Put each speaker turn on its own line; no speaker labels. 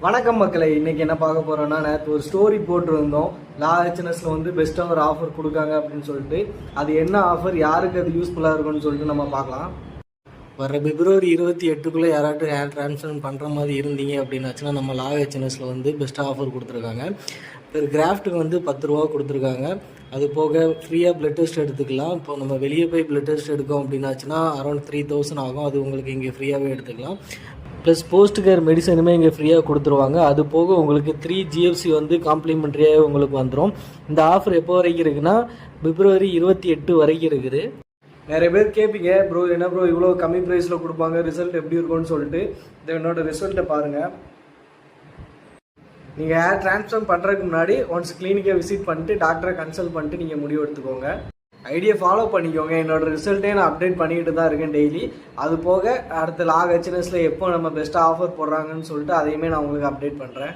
வணக்கம் மக்களை, இன்னைக்கு என்ன பார்க்க போறோம்னா, நேற்று ஒரு ஸ்டோரி போட்டிருந்தோம். லா ஹெச்என்எஸ்ல வந்து பெஸ்ட்டாக ஒரு ஆஃபர் கொடுக்காங்க அப்படின்னு சொல்லிட்டு. அது என்ன ஆஃபர், யாருக்கு அது யூஸ்ஃபுல்லாக இருக்கும்னு சொல்லிட்டு நம்ம பார்க்கலாம். வர பிப்ரவரி 28க்குள்ளே யாராட்டும் ஹேர் ட்ரான்ஸ்ஃபர் பண்ணுற மாதிரி இருந்தீங்க அப்படின்னாச்சுன்னா, நம்ம லா ஹெச்என்எஸ்ல வந்து பெஸ்ட்டாக ஆஃபர் கொடுத்துருக்காங்க. ஒரு கிராஃப்ட்டுக்கு வந்து 10 ரூபா கொடுத்துருக்காங்க. அது போக ஃப்ரீயாக பிளட் டெஸ்ட் எடுத்துக்கலாம். இப்போ நம்ம வெளியே போய் பிளட் டெஸ்ட் எடுக்கோம் அப்படின்னாச்சுன்னா அரௌண்ட் 3000 ஆகும். அது உங்களுக்கு இங்கே ஃப்ரீயாகவே எடுத்துக்கலாம். ப்ளஸ் போஸ்ட் கேர் மெடிசனுமே இங்கே ஃப்ரீயாக கொடுத்துருவாங்க. அது போக உங்களுக்கு 3 GFC வந்து காம்ப்ளிமெண்ட்ரியாக உங்களுக்கு வந்துடும். இந்த ஆஃபர் எப்போ வரைக்கும் இருக்குன்னா பிப்ரவரி 28 வரைக்கும் இருக்குது. நிறைய பேர் கேட்பீங்க, ப்ரோ என்ன ப்ரோ இவ்வளோ கம்மி ப்ரைஸில் கொடுப்பாங்க, ரிசல்ட் எப்படி இருக்கும்னு சொல்லிட்டு. என்னோட ரிசல்ட்டை பாருங்கள். நீங்கள் ஹேர் ட்ரான்ஸ்ஃபர் பண்ணுறதுக்கு முன்னாடி ஒன்ஸ் கிளினிக்கை விசிட் பண்ணிட்டு டாக்டரை கன்சல்ட் பண்ணிட்டு நீங்கள் முடிவு எடுத்துக்கோங்க. ஐடியா ஃபாலோ பண்ணிக்கோங்க. என்னோட ரிசல்ட்டே நான் அப்டேட் பண்ணிக்கிட்டு தான் இருக்கேன் டெய்லி. அது போக அடுத்த லா ஹெச்என்எஸ்ல எப்போ நம்ம பெஸ்ட்டாக ஆஃபர் போடுறாங்கன்னு சொல்லிட்டு அதையுமே நான் உங்களுக்கு அப்டேட் பண்ணுறேன்.